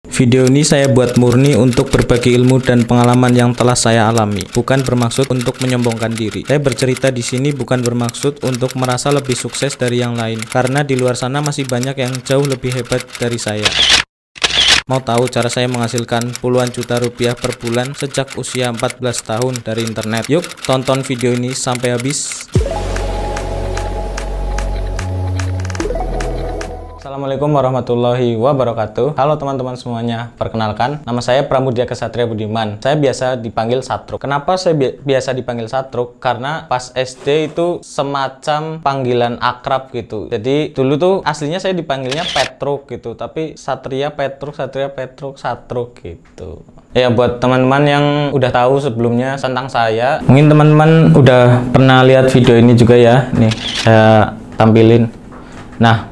Video ini saya buat murni untuk berbagi ilmu dan pengalaman yang telah saya alami, bukan bermaksud untuk menyombongkan diri. Saya bercerita di sini bukan bermaksud untuk merasa lebih sukses dari yang lain, karena di luar sana masih banyak yang jauh lebih hebat dari saya. Mau tahu cara saya menghasilkan puluhan juta rupiah per bulan sejak usia 14 tahun dari internet? Yuk tonton video ini sampai habis. Assalamualaikum warahmatullahi wabarakatuh. Halo teman-teman semuanya, perkenalkan nama saya Pramudia Kesatria Budiman. Saya biasa dipanggil Satruk. Kenapa saya biasa dipanggil Satruk? Karena pas SD itu semacam panggilan akrab gitu. Jadi dulu tuh aslinya saya dipanggilnya Petruk gitu, tapi Satria Petruk, Satruk gitu. Ya, buat teman-teman yang udah tahu sebelumnya tentang saya, mungkin teman-teman udah pernah lihat video ini juga ya. Nih, saya tampilin. Nah,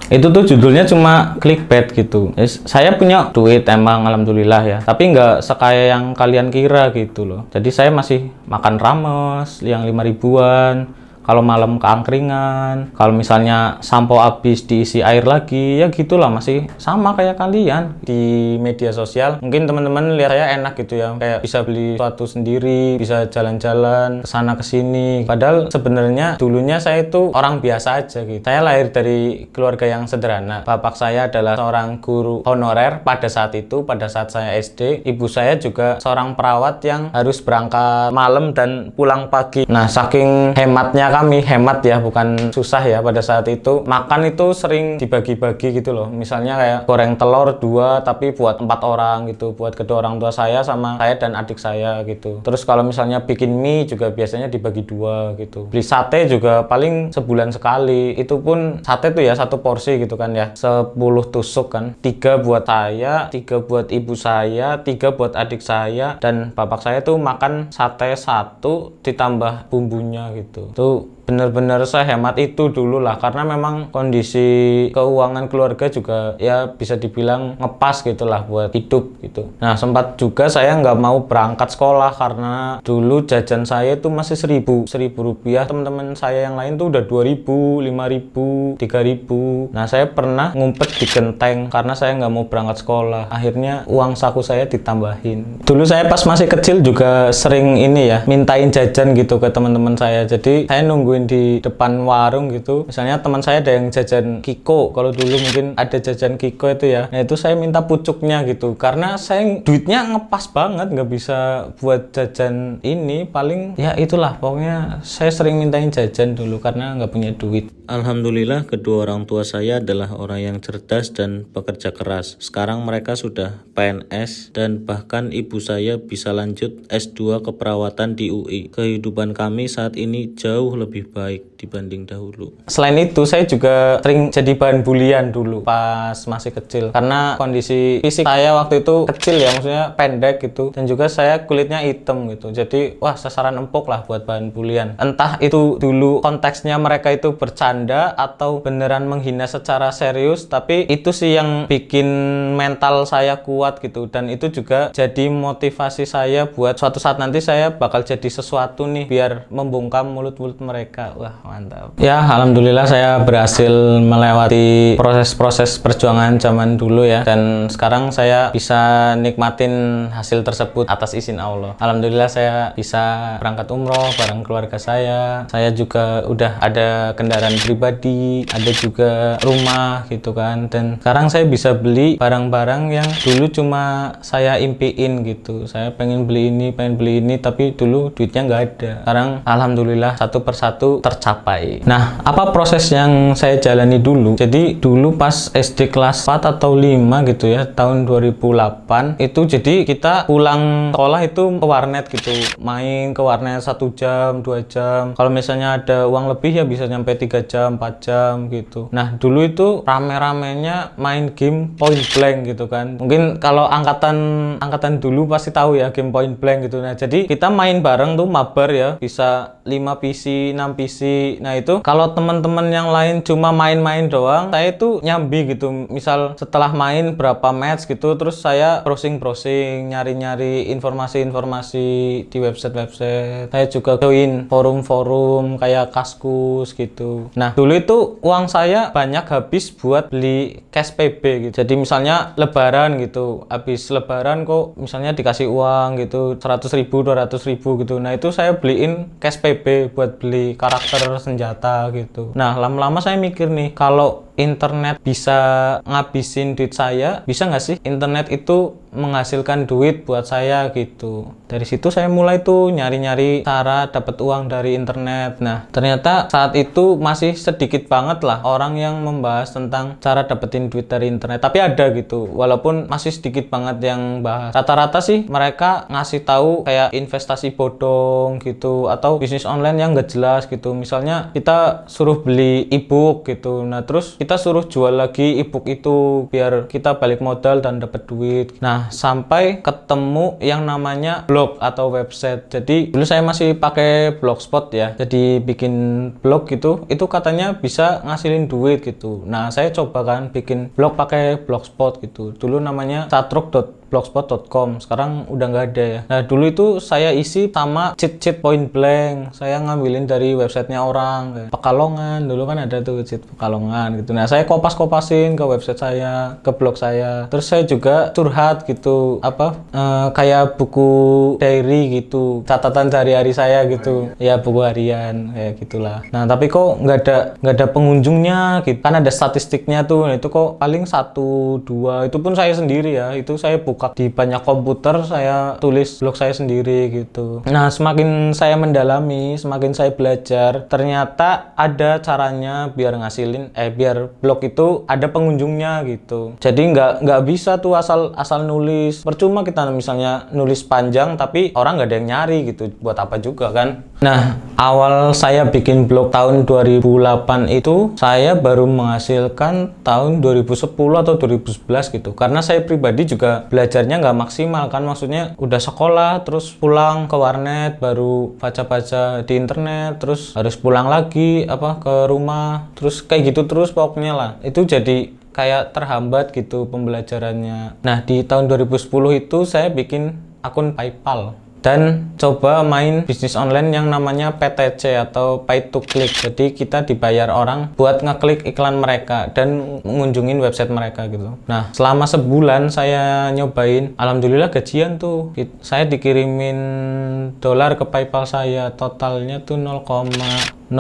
itu tuh judulnya cuma clickbait gitu. Saya punya duit emang, alhamdulillah ya, tapi nggak sekaya yang kalian kira gitu loh. Jadi saya masih makan rames yang 5 ribuan, kalau malam keangkringan, kalau misalnya sampo habis diisi air lagi, ya gitulah, masih sama kayak kalian. Di media sosial mungkin teman-teman lihat saya enak gitu ya, kayak bisa beli sesuatu sendiri, bisa jalan-jalan kesana kesini. Padahal sebenarnya dulunya saya itu orang biasa aja gitu. Saya lahir dari keluarga yang sederhana. Bapak saya adalah seorang guru honorer pada saat itu, pada saat saya SD. Ibu saya juga seorang perawat yang harus berangkat malam dan pulang pagi. Nah, saking hematnya kami, hemat ya, bukan susah ya, pada saat itu makan itu sering dibagi-bagi gitu loh. Misalnya kayak goreng telur 2 tapi buat 4 orang gitu, buat kedua orang tua saya sama saya dan adik saya gitu. Terus kalau misalnya bikin mie juga biasanya dibagi 2 gitu. Beli sate juga paling sebulan sekali, itu pun sate tuh ya 1 porsi gitu kan ya, 10 tusuk kan, 3 buat saya, 3 buat ibu saya, 3 buat adik saya, dan bapak saya tuh makan sate 1 ditambah bumbunya gitu. Tuh bener-bener saya hemat itu dulu lah, karena memang kondisi keuangan keluarga juga ya bisa dibilang ngepas gitulah buat hidup gitu. Nah, sempat juga saya nggak mau berangkat sekolah karena dulu jajan saya itu masih 1000 rupiah. Teman-teman saya yang lain tuh udah 2000, 5000, 3000. Nah, saya pernah ngumpet di genteng karena saya nggak mau berangkat sekolah. Akhirnya uang saku saya ditambahin. Dulu saya pas masih kecil juga sering ini ya, mintain jajan gitu ke teman-teman saya. Jadi saya nungguin di depan warung gitu, misalnya teman saya ada yang jajan Kiko, kalau dulu mungkin ada jajan Kiko itu ya, nah itu saya minta pucuknya gitu, karena saya duitnya ngepas banget, nggak bisa buat jajan ini, paling ya itulah, pokoknya saya sering mintain jajan dulu karena nggak punya duit. Alhamdulillah kedua orang tua saya adalah orang yang cerdas dan pekerja keras. Sekarang mereka sudah PNS dan bahkan ibu saya bisa lanjut S2 keperawatan di UI. Kehidupan kami saat ini jauh lebih baik dibanding dahulu. Selain itu, saya juga sering jadi bahan bulian dulu pas masih kecil, karena kondisi fisik saya waktu itu kecil ya, maksudnya pendek gitu, dan juga saya kulitnya hitam gitu. Jadi wah, sasaran empuk lah buat bahan bulian. Entah itu dulu konteksnya mereka itu bercanda atau beneran menghina secara serius, tapi itu sih yang bikin mental saya kuat gitu, dan itu juga jadi motivasi saya buat suatu saat nanti saya bakal jadi sesuatu nih biar membungkam mulut-mulut mereka. Wah, mantap ya, alhamdulillah saya berhasil melewati proses-proses perjuangan zaman dulu ya, dan sekarang saya bisa nikmatin hasil tersebut atas izin Allah. Alhamdulillah saya bisa berangkat umroh bareng keluarga saya juga udah ada kendaraan pribadi, ada juga rumah gitu kan, dan sekarang saya bisa beli barang-barang yang dulu cuma saya impiin gitu. Saya pengen beli ini, tapi dulu duitnya nggak ada. Sekarang alhamdulillah satu persatu tercapai. Nah, apa proses yang saya jalani dulu? Jadi dulu pas SD kelas 4 atau 5 gitu ya, tahun 2008 itu, jadi kita pulang sekolah itu ke warnet gitu, main ke warnet 1 jam 2 jam, kalau misalnya ada uang lebih ya bisa nyampe 3 jam 4 jam gitu. Nah, dulu itu rame-ramenya main game Point Blank gitu kan. Mungkin kalau angkatan dulu pasti tahu ya game Point Blank gitu. Nah, jadi kita main bareng tuh mabar ya, bisa 5 PC 6 PC nyambi. Nah itu kalau teman-teman yang lain cuma main-main doang, saya itu nyambi gitu. Misal setelah main berapa match gitu, terus saya browsing-browsing, nyari-nyari informasi-informasi di website-website. Saya juga join forum-forum kayak Kaskus gitu. Nah dulu itu uang saya banyak habis buat beli cash PB gitu. Jadi misalnya lebaran gitu, habis lebaran kok misalnya dikasih uang gitu 100.000 200.000 gitu. Nah itu saya beliin cash PB buat beli karakter senjata gitu. Nah lama-lama saya mikir nih, kalau internet bisa ngabisin duit saya, bisa nggak sih internet itu menghasilkan duit buat saya gitu. Dari situ saya mulai tuh nyari-nyari cara dapat uang dari internet. Nah ternyata saat itu masih sedikit banget lah orang yang membahas tentang cara dapetin duit dari internet, tapi ada gitu, walaupun masih sedikit banget yang bahas. Rata-rata sih mereka ngasih tahu kayak investasi bodong gitu, atau bisnis online yang nggak jelas gitu. Misalnya kita suruh beli ebook gitu, nah terus kita suruh jual lagi ebook itu biar kita balik modal dan dapat duit. Nah sampai ketemu yang namanya blog atau website. Jadi dulu saya masih pakai blogspot ya, jadi bikin blog gitu, itu katanya bisa ngasilin duit gitu. Nah saya coba kan bikin blog pakai blogspot gitu. Dulu namanya satruk.blogspot.com, sekarang udah nggak ada ya. Nah dulu itu saya isi sama cheat point blank, saya ngambilin dari websitenya orang kayak Pekalongan, dulu kan ada tuh cheat Pekalongan gitu. Nah saya kopas-kopasin ke website saya, ke blog saya. Terus saya juga curhat gitu, kayak buku diary gitu, catatan sehari-hari saya gitu, ya buku harian kayak gitulah. Nah tapi kok nggak ada pengunjungnya gitu, kan ada statistiknya tuh. Nah, itu kok paling 1-2, itu pun saya sendiri ya, itu saya buka di banyak komputer, saya tulis blog saya sendiri gitu. Nah semakin saya mendalami, semakin saya belajar, ternyata ada caranya biar biar blog itu ada pengunjungnya gitu. Jadi nggak bisa tuh asal nulis. Percuma kita misalnya nulis panjang tapi orang nggak ada yang nyari gitu, buat apa juga kan. Nah awal saya bikin blog tahun 2008 itu saya baru menghasilkan tahun 2010 atau 2011 gitu, karena saya pribadi juga belajarnya nggak maksimal kan, maksudnya udah sekolah terus pulang ke warnet baru baca-baca di internet, terus harus pulang lagi ke rumah, terus kayak gitu terus pokoknya lah. Itu jadi kayak terhambat gitu pembelajarannya. Nah di tahun 2010 itu saya bikin akun PayPal dan coba main bisnis online yang namanya PTC atau pay to click. Jadi kita dibayar orang buat ngeklik iklan mereka dan mengunjungin website mereka gitu. Nah selama sebulan saya nyobain, alhamdulillah gajian tuh. Saya dikirimin dolar ke PayPal saya, totalnya tuh 0,02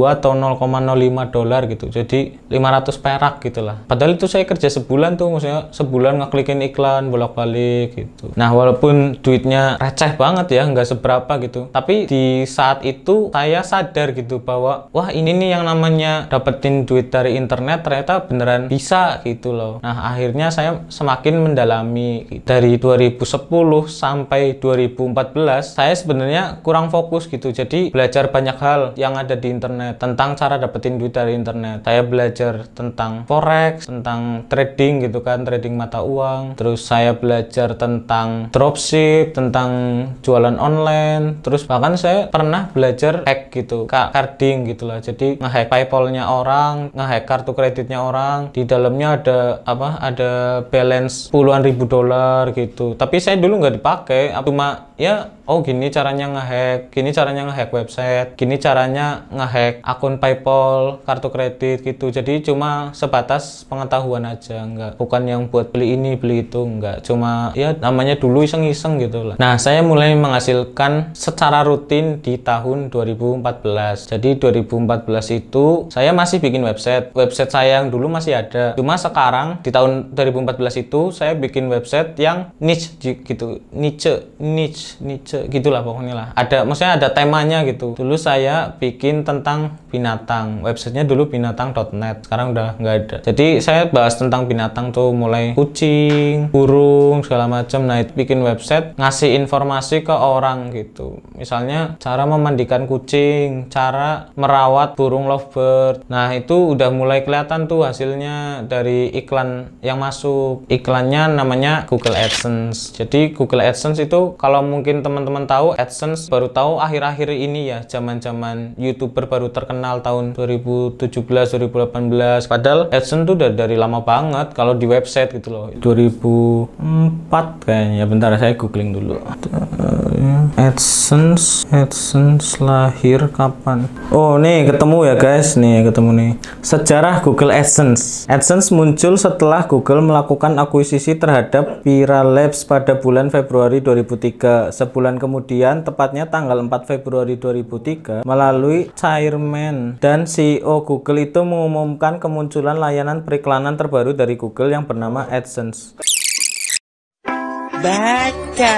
atau 0,05 dolar gitu, jadi 500 perak gitulah. Padahal itu saya kerja sebulan tuh, maksudnya sebulan ngeklikin iklan bolak-balik gitu. Nah walaupun duitnya receh banget ya, nggak seberapa gitu, tapi di saat itu saya sadar gitu bahwa wah ini nih yang namanya dapetin duit dari internet ternyata beneran bisa gitu loh. Nah akhirnya saya semakin mendalami. Dari 2010 sampai 2014 saya sebenarnya kurang fokus gitu, jadi belajar banyak hal yang ada di internet tentang cara dapetin duit dari internet. Saya belajar tentang forex, tentang trading gitu kan, trading mata uang. Terus saya belajar tentang dropship, tentang jualan online. Terus bahkan saya pernah belajar hack gitu, carding gitulah. Jadi ngehack PayPal-nya orang, ngehack kartu kreditnya orang. Di dalamnya ada balance puluhan ribu dolar gitu. Tapi saya dulu nggak dipakai, cuma ya gini caranya ngehack, gini caranya ngehack website, gini caranya ngehack akun PayPal, kartu kredit gitu. Jadi cuma sebatas pengetahuan aja, bukan yang buat beli ini beli itu, enggak. Cuma ya namanya dulu iseng-iseng gitu lah. Nah saya mulai menghasilkan secara rutin di tahun 2014. Jadi 2014 itu saya masih bikin website saya yang dulu masih ada, cuma sekarang di tahun 2014 itu saya bikin website yang niche gitu, niche gitulah pokoknya lah. Maksudnya ada temanya gitu. Dulu saya bikin tentang binatang, websitenya dulu binatang.net, sekarang udah nggak ada. Jadi saya bahas tentang binatang tuh, mulai kucing, burung, segala macam. Nah itu bikin website ngasih informasi ke orang gitu, misalnya cara memandikan kucing, cara merawat burung lovebird. Nah itu udah mulai kelihatan tuh hasilnya dari iklan yang masuk. Iklannya namanya Google AdSense. Jadi Google AdSense itu kalau mungkin teman-teman tahu, AdSense baru tahu akhir-akhir ini ya, zaman-zaman YouTube YouTuber baru terkenal tahun 2017-2018. Padahal AdSense tuh dari lama banget kalau di website gitu loh. 2004 kayaknya. Bentar saya googling dulu. AdSense lahir kapan? Oh, nih ketemu ya guys, nih ketemu nih. Sejarah Google AdSense. AdSense muncul setelah Google melakukan akuisisi terhadap Viral Labs pada bulan Februari 2003. Sebulan kemudian, tepatnya tanggal 4 Februari 2003, melalui chairman dan CEO Google itu mengumumkan kemunculan layanan periklanan terbaru dari Google yang bernama AdSense. Baca.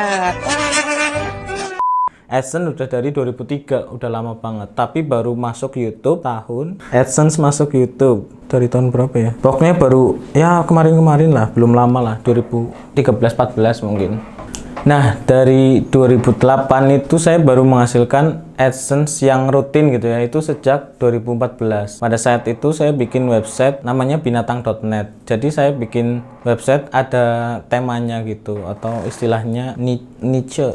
AdSense udah dari 2003, udah lama banget. Tapi baru masuk YouTube tahun AdSense masuk YouTube dari tahun berapa ya? Pokoknya baru ya kemarin-kemarin lah, belum lama lah, 2013-14 mungkin. Nah, dari 2008 itu saya baru menghasilkan AdSense yang rutin gitu ya, itu sejak 2014. Pada saat itu saya bikin website namanya binatang.net. Jadi saya bikin website ada temanya gitu, atau istilahnya niche.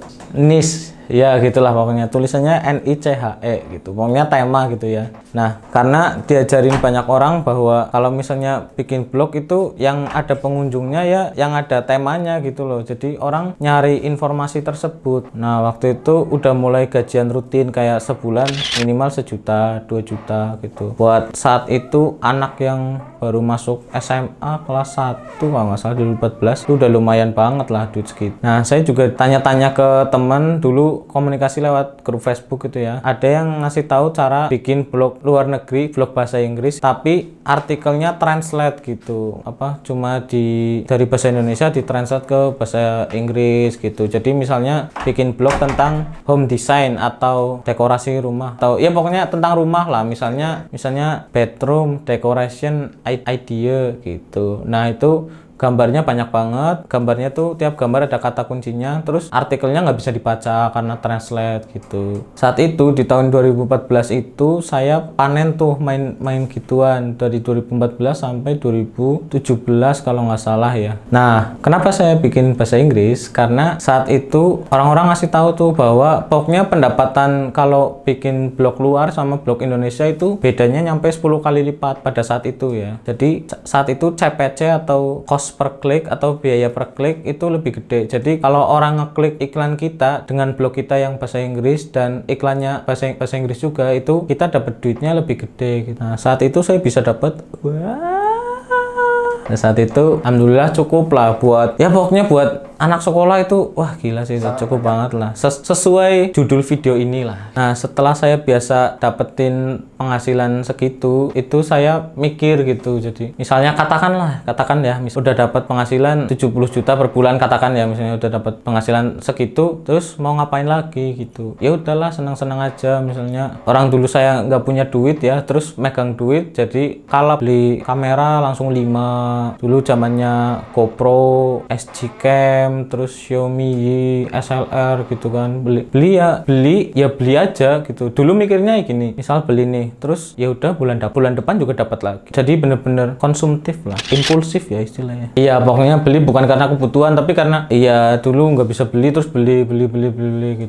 Ya gitulah pokoknya, tulisannya NICHE gitu, pokoknya tema gitu ya. Nah, karena diajarin banyak orang bahwa kalau misalnya bikin blog itu yang ada pengunjungnya ya yang ada temanya gitu loh, jadi orang nyari informasi tersebut. Nah, waktu itu udah mulai gajian rutin kayak sebulan minimal 1 juta, 2 juta gitu. Buat saat itu anak yang baru masuk SMA kelas 1 kalau nggak salah 2014 itu udah lumayan banget lah duit segitu. Nah, saya juga tanya-tanya ke teman dulu, komunikasi lewat grup Facebook gitu ya. Ada yang ngasih tahu cara bikin blog luar negeri, blog bahasa Inggris, tapi artikelnya translate gitu. Cuma dari bahasa Indonesia ditranslate ke bahasa Inggris gitu. Jadi misalnya bikin blog tentang home design atau dekorasi rumah, atau ya pokoknya tentang rumah lah, misalnya bedroom decoration idea gitu. Nah, itu gambarnya banyak banget, gambarnya tuh tiap gambar ada kata kuncinya, terus artikelnya nggak bisa dibaca karena translate gitu. Saat itu di tahun 2014 itu saya panen tuh main gituan dari 2014 sampai 2017 kalau nggak salah ya. Nah, kenapa saya bikin bahasa Inggris? Karena saat itu orang-orang ngasih tahu tuh bahwa pokoknya pendapatan kalau bikin blog luar sama blog Indonesia itu bedanya nyampe 10 kali lipat pada saat itu ya. Jadi saat itu CPC atau cost per klik atau biaya per klik itu lebih gede. Jadi kalau orang ngeklik iklan kita dengan blog kita yang bahasa Inggris dan iklannya bahasa Inggris juga, itu kita dapat duitnya lebih gede gitu. Nah, saat itu saya bisa dapat saat itu alhamdulillah cukup lah buat ya pokoknya buat anak sekolah itu wah gila sih, cukup banget lah sesuai judul video inilah. Nah, setelah saya biasa dapetin penghasilan segitu, itu saya mikir gitu. Jadi misalnya katakan ya udah dapat penghasilan 70 juta per bulan, katakan ya misalnya udah dapat penghasilan segitu, terus mau ngapain lagi gitu. Ya udahlah, senang-senang aja. Misalnya orang dulu saya nggak punya duit ya, terus megang duit, jadi kalau beli kamera langsung 5. Dulu zamannya GoPro, SG Cam, terus Xiaomi SLR gitu kan. Beli aja gitu. Dulu mikirnya gini, misal beli nih, terus ya udah bulan depan juga dapat lagi. Jadi bener-bener konsumtif lah, impulsif ya istilahnya. Iya, pokoknya beli bukan karena kebutuhan, tapi karena iya dulu nggak bisa beli, terus beli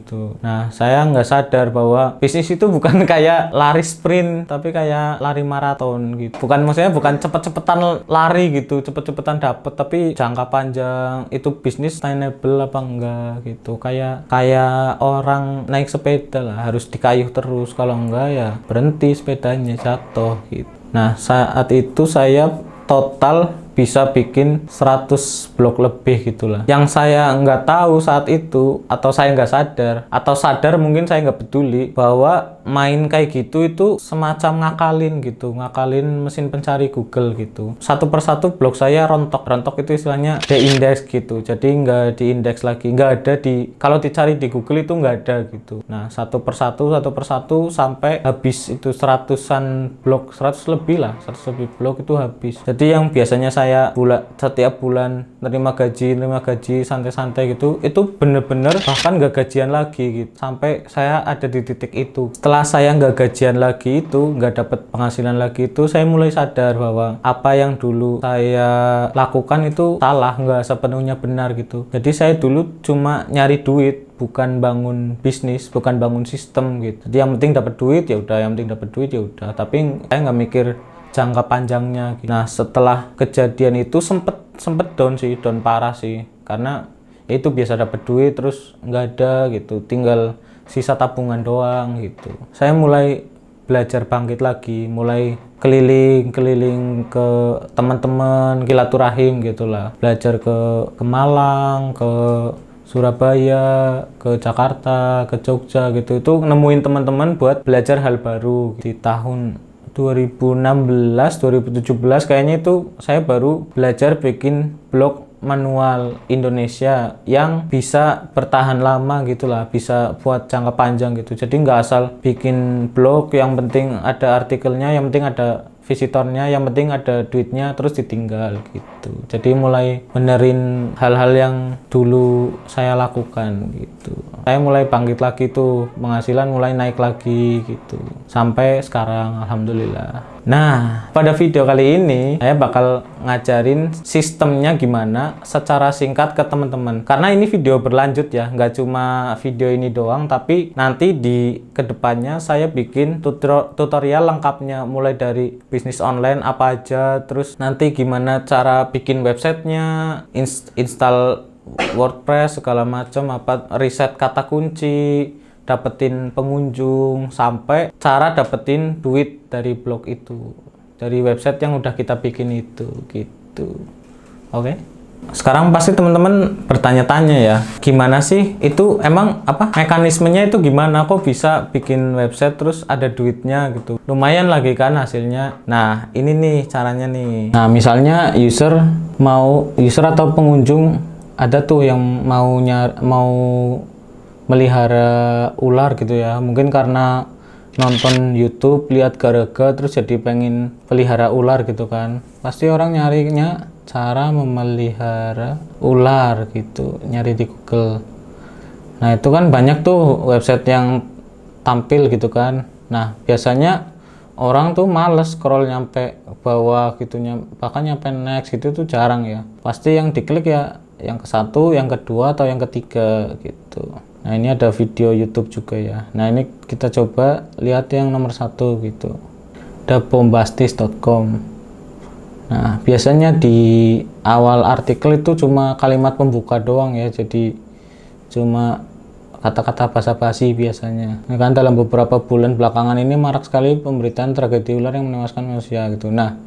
gitu. Nah, saya nggak sadar bahwa bisnis itu bukan kayak lari sprint, tapi kayak lari maraton gitu. Bukan cepet-cepetan lari gitu, cepet-cepetan dapet, tapi jangka panjang itu bisnis sustainable apa enggak gitu. Kayak orang naik sepeda lah, harus dikayuh terus, kalau enggak ya berhenti sepedanya, jatuh gitu. Nah, saat itu saya total bisa bikin 100 blog lebih gitulah. Yang saya nggak tahu saat itu, atau saya nggak sadar, atau sadar mungkin saya nggak peduli, bahwa main kayak gitu itu semacam ngakalin mesin pencari Google gitu. Satu persatu blog saya rontok itu istilahnya de-index gitu. Jadi nggak di-index lagi, nggak ada kalau dicari di Google itu nggak ada gitu. Nah, satu persatu sampai habis itu 100 blog, 100 lebih blog itu habis. Jadi yang biasanya saya saya setiap bulan nerima gaji santai-santai gitu, itu bener-bener bahkan nggak gajian lagi gitu. Sampai saya ada di titik itu. Setelah saya nggak gajian lagi itu, nggak dapat penghasilan lagi itu, saya mulai sadar bahwa apa yang dulu saya lakukan itu salah, nggak sepenuhnya benar gitu. Jadi saya dulu cuma nyari duit, bukan bangun bisnis, bukan bangun sistem gitu. Jadi yang penting dapat duit ya udah, yang penting dapat duit ya udah. Tapi saya nggak mikir jangka panjangnya gitu. Nah, setelah kejadian itu sempet down sih, down parah sih, karena itu biasa dapat duit terus nggak ada gitu, tinggal sisa tabungan doang gitu. Saya mulai belajar bangkit lagi, mulai keliling ke teman-teman, silaturahim gitulah, belajar ke Malang, ke Surabaya, ke Jakarta, ke Jogja gitu. Itu nemuin teman-teman buat belajar hal baru. Di tahun 2016, 2017 kayaknya itu saya baru belajar bikin blog manual Indonesia yang bisa bertahan lama gitulah, bisa buat jangka panjang gitu. Jadi nggak asal bikin blog yang penting ada artikelnya, yang penting ada visitornya, yang penting ada duitnya terus ditinggal gitu. Jadi mulai benerin hal-hal yang dulu saya lakukan gitu. Saya mulai bangkit lagi tuh, penghasilan mulai naik lagi gitu. Sampai sekarang alhamdulillah. Nah, pada video kali ini saya bakal ngajarin sistemnya gimana secara singkat ke teman-teman. Karena ini video berlanjut ya, nggak cuma video ini doang, tapi nanti di kedepannya saya bikin tutorial lengkapnya, mulai dari bisnis online apa aja, terus nanti gimana cara bikin websitenya, install WordPress segala macam, apa riset kata kunci, dapetin pengunjung, sampai cara dapetin duit dari blog itu, dari website yang udah kita bikin itu gitu. Oke. Sekarang pasti teman-teman bertanya-tanya ya, gimana sih itu, emang apa mekanismenya itu, gimana kok bisa bikin website terus ada duitnya gitu, lumayan lagi kan hasilnya. Nah, ini nih caranya nih. Nah, misalnya user atau pengunjung ada tuh yang mau melihara ular gitu ya, mungkin karena nonton YouTube lihat Garaga terus jadi pengen pelihara ular gitu kan. Pasti orang nyarinya cara memelihara ular gitu, nyari di Google. Nah, itu kan banyak tuh website yang tampil gitu kan. Nah, biasanya orang tuh males scroll nyampe bawah gitu, bahkan nyampe next gitu tuh jarang ya. Pasti yang diklik ya yang ke satu, yang kedua, atau yang ketiga gitu. Nah, ini ada video YouTube juga ya. Nah, ini kita coba lihat yang nomor 1 gitu. Ada bombastis.com. Nah, biasanya di awal artikel itu cuma kalimat pembuka doang ya. Jadi cuma kata-kata basa-basi biasanya. Nah, kan dalam beberapa bulan belakangan ini marak sekali pemberitaan tragedi ular yang menewaskan manusia gitu. Nah,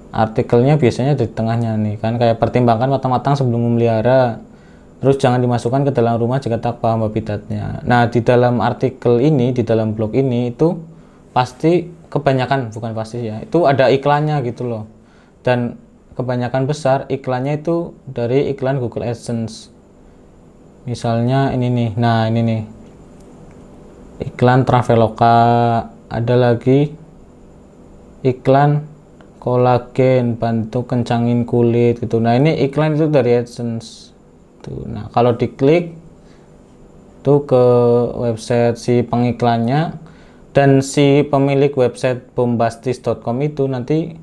artikelnya biasanya di tengahnya nih kan, kayak pertimbangkan matang-matang sebelum memelihara. Terus jangan dimasukkan ke dalam rumah jika tak paham habitatnya. Nah, di dalam artikel ini, di dalam blog ini itu pasti kebanyakan, bukan pasti ya, itu ada iklannya gitu loh. Dan kebanyakan besar iklannya itu dari iklan Google AdSense. Misalnya ini nih. Nah, ini nih. Iklan Traveloka, ada lagi iklan kolagen bantu kencangin kulit gitu. Nah, ini iklan itu dari AdSense. Nah, kalau diklik tuh ke website si pengiklannya, dan si pemilik website bombastis.com itu nanti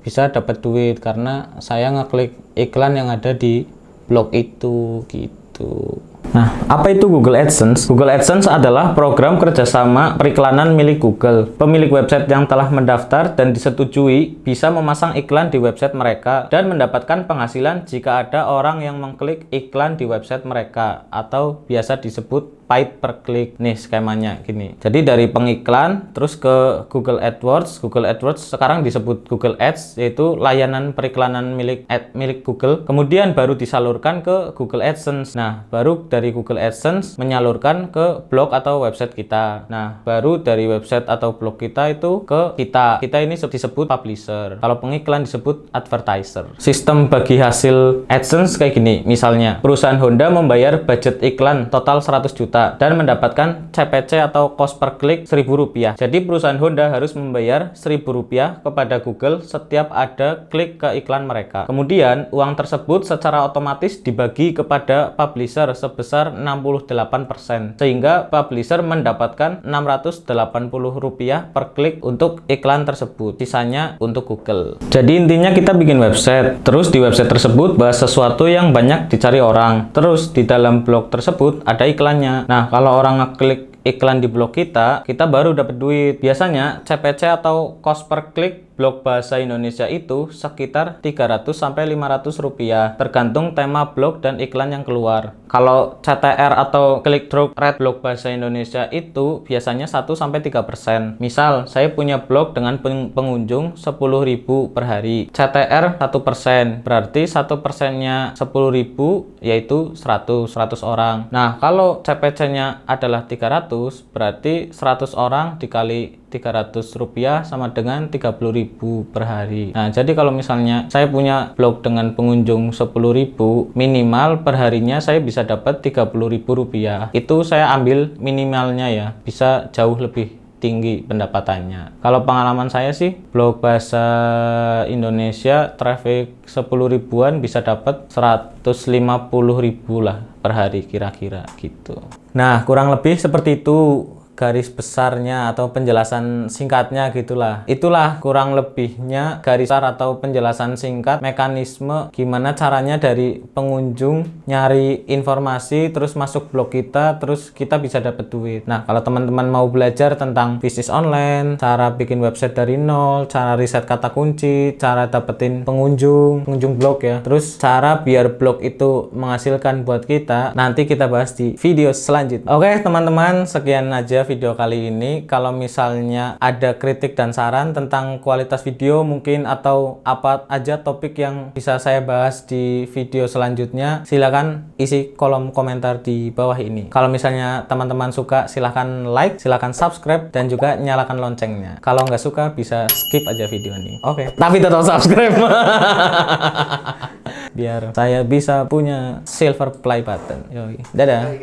bisa dapat duit karena saya ngeklik iklan yang ada di blog itu gitu. Nah, apa itu Google AdSense? Google AdSense adalah program kerjasama periklanan milik Google. Pemilik website yang telah mendaftar dan disetujui bisa memasang iklan di website mereka dan mendapatkan penghasilan jika ada orang yang mengklik iklan di website mereka, atau biasa disebut paid per click. Nih skemanya gini. Jadi dari pengiklan terus ke Google AdWords. Google AdWords sekarang disebut Google Ads, yaitu layanan periklanan milik Google. Kemudian baru disalurkan ke Google AdSense. Nah, baru dari Google AdSense menyalurkan ke blog atau website kita. Nah, baru dari website atau blog kita itu ke kita. Kita ini disebut publisher. Kalau pengiklan disebut advertiser. Sistem bagi hasil AdSense kayak gini. Misalnya, perusahaan Honda membayar budget iklan total 100 juta. juta dan mendapatkan CPC atau cost per klik Rp1.000. Jadi perusahaan Honda harus membayar Rp1.000 kepada Google setiap ada klik ke iklan mereka. Kemudian uang tersebut secara otomatis dibagi kepada publisher sebesar 68%, sehingga publisher mendapatkan Rp680 per klik untuk iklan tersebut, sisanya untuk Google. Jadi intinya kita bikin website, terus di website tersebut bahas sesuatu yang banyak dicari orang, terus di dalam blog tersebut ada iklannya. Nah, kalau orang ngeklik iklan di blog kita baru dapat duit. Biasanya CPC atau cost per klik blog bahasa Indonesia itu sekitar Rp300–500, tergantung tema blog dan iklan yang keluar. Kalau CTR atau click through rate blog bahasa Indonesia itu biasanya 1–3%. Misal, saya punya blog dengan pengunjung 10.000 per hari. CTR 1%, berarti 1%-nya 10.000 yaitu 100 orang. Nah, kalau CPC-nya adalah 300, berarti 100 orang dikali Rp300 sama dengan 30.000 per hari. Nah, jadi kalau misalnya saya punya blog dengan pengunjung 10.000, minimal per harinya saya bisa dapat Rp30.000. Itu saya ambil minimalnya ya, bisa jauh lebih tinggi pendapatannya. Kalau pengalaman saya sih, blog bahasa Indonesia traffic 10.000-an bisa dapat 150.000 lah per hari kira-kira gitu. Nah, kurang lebih seperti itu garis besarnya atau penjelasan singkatnya gitulah. Itulah kurang lebihnya garis besar atau penjelasan singkat mekanisme gimana caranya dari pengunjung nyari informasi terus masuk blog kita, terus kita bisa dapat duit. Nah, kalau teman-teman mau belajar tentang bisnis online, cara bikin website dari nol, cara riset kata kunci, cara dapetin pengunjung blog ya, terus cara biar blog itu menghasilkan buat kita, nanti kita bahas di video selanjutnya. Oke teman-teman, sekian aja video kali ini. Kalau misalnya ada kritik dan saran tentang kualitas video mungkin atau apa aja topik yang bisa saya bahas di video selanjutnya, silakan isi kolom komentar di bawah ini. Kalau misalnya teman-teman suka, silahkan like, silahkan subscribe, dan juga nyalakan loncengnya. Kalau nggak suka bisa skip aja video ini. Oke, tapi tetap subscribe biar saya bisa punya silver play button. Yoi. Dadah.